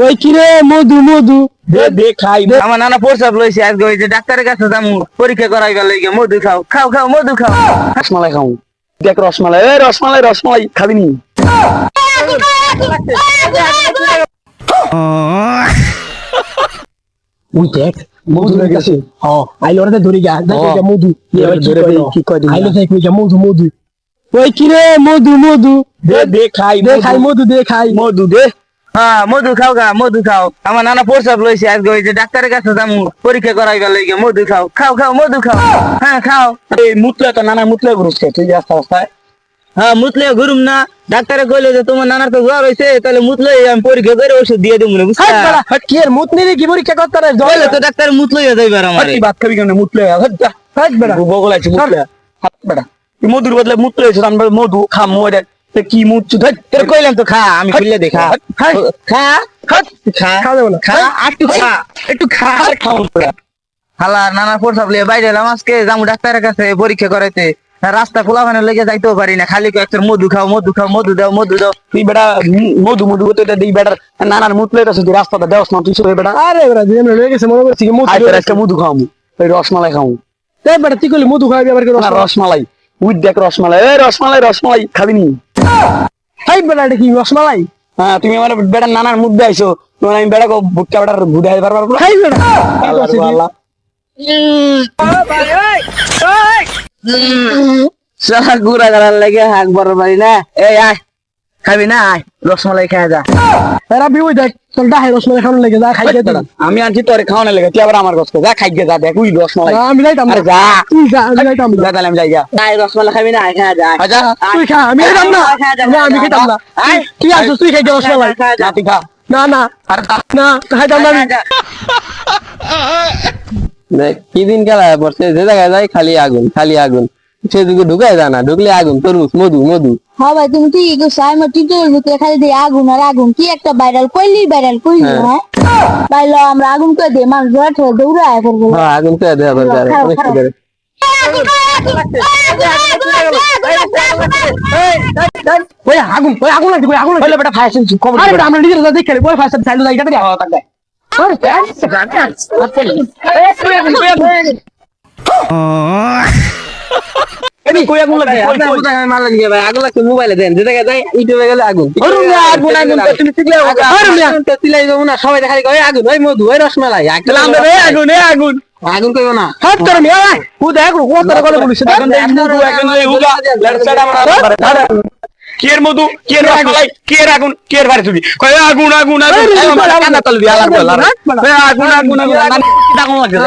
ওই কিরে মধু মধু দে দে খাই। আমার নানা প্রসাব লইছে আজকে ওই যে ডাক্তারের কাছে যামু পরীক্ষা করাইবার লাগি। মধু খাও খাও খাও মধু খাও। রসমালাই খাও। দেখ রসমালাই, এই রসমালাই রসমালাই খাবি নি? ওই দেখ মধু হয়ে গেছে। আইলো রে ধরে যা দেখ মধু ধরে দে কি কয় দিন আইলো দেখ মধু মধু। ওই কিরে মধু মধু দে দে খাই মধু দে খাই মধু দে। হ্যাঁ মধু খাও গা মধু খাও। আমার নানা প্রসাব লইছে আজকে ওই যে ডাক্তারের কাছে যামু পরীক্ষা করাইবার লাগি। মধু খাও খাও খাও মধু খাও। হ্যাঁ খাও। এই মুতলে তো নানা মুতলে ঘুরছে তুই রাস্তা রাস্তায়। হ্যাঁ মুতলে ঘুরুম না। ডাক্তারে কইলো যে তোমার নানার তো জ্বর হইছে তাহলে মুতলে আমি পরীক্ষা করে ওষুধ দিয়ে দেবো বুঝছো। কি আর মুতনি রে কি পরীক্ষা করতে রে কইলো তো ডাক্তার মুতলে যাইবার আমার। তুই ভাত খাবি কেন মুতলে হাট বেড়া বগল আছে মুতলে হাত বেড়া তুই মধুর বদলে মুতলে হইছে আমরা মধু খামু এটা কি মুতছু ধর তোর কইলাম তো খা আমি খুললে দেখা খা খা খা খা দেব না খা একটু খা খাও হালা নানা প্রসাব লিয়ে বাইরে এলাম আজকে যামু ডাক্তারের কাছে পরীক্ষা করাইতে। রাস্তা খোলা মানে লেগে যাইতেও পারি না, খালি কয়েকটার মধু খাও মধু খাও মধু দাও মধু দাও। তুই বেটা মধু মধু করতে দিই বেটার নানার মুতলে আছে তুই রাস্তাটা দেওস না তুই সরে বেটা। আরে বেটা যেন লয়ে গেছে মনে করছি কি মধু আজকে মধু খাওয়ামু ওই রসমালাই খাওয়ামু। এই বেটা তুই কইলি মধু খাওয়াবি আবার কি রসমালাই উই দেখ রসমালাই, এই রসমালাই রসমালাই খাবি নি? এই বেটা এটা কি রসমালাই? হ্যাঁ তুমি আমার বেটা নানার মুখ দেখাইছো তোমার আমি বেটা ভুট্টা বেটার ঘুরাই পারবার না। এই বেটা আল্লাহ সারা গুড়া গাড়ার লাগে হাক বড় পারি না। এই আয় খাবি না আয় রসমালাই খাওয়া যা। এরা বিউই দেখ তোর ডাহে রসমালাই খাওয়ানো লেগে যা খাইগে তোরা। আমি আনছি তোরে খাওয়ানো লেগে তুই আবার আমার কাছে যা খাইগে যা দেখ উই রসমালাই। আমি যাইতাম না যা তুই যা আমি যাইতাম না তাহলে আমি যাই যা। আয় রসমালাই খাবি না আয় খাওয়া যা। আচ্ছা তুই খা আমি যাইতাম না আমি খাইতাম না। আয় তুই আসছ তুই খাইগে রসমালাই না তুই খা না না আরে না খাইতাম না আমি। দেখ কি দিন খেলা পড়ছে যে জায়গায় যাই খালি আগুন খালি আগুন সেদিকে ঢুকায় যায় না ঢুকলে আগুন তরমুজ মধু মধু। হ্যাঁ ভাই তুমি ঠিকই কইছো আমার টিটের ভিতরে খালি দিয়ে আগুন আর আগুন কি একটা ভাইরাল কইলি হ্যাঁ ভাইলো আমরা আগুন কই দেই মানুষ জড়া দৌড়ায় ফেলবো। হ্যাঁ আগুন তো দেওয়া দরকার অনেক করে। ওই আগুন লাগছে ওই আগুন লাগছে বেটা ফায়ার সার্ভিস খবর আরে আমরা নিজেরা দেখে ওই ফায়ার সার্ভিস চাইলো যাই যাতে হাওয়া থাকে। আরে আমি কই আগুন লাগে আপনি কোথায় মারলেন কি ভাই? আগুন লাগছে মোবাইলে দেন যে জায়গায় যাই ইউটিউবে গেলে আগুন। আগুন আগুন তুমি চিল্লাও আগুন তো চিল্লাই যাবো না সবাই খালি কয় আগুন ওই মধু ওই রসমালাই আমরা আগুন আগুন আগুন কইও না। হাত করে মিয়া ও দেখ কত করে বলিস এখন দেখ মধু এখন এই উগা লড়ছাড়া আমরা কের মধু কের রসমালাই কের আগুন কের বারে তুমি কয় আগুন আগুন আগুন কান্না তল দিয়া আলার বল আগুন আগুন আগুন আগুন লাগে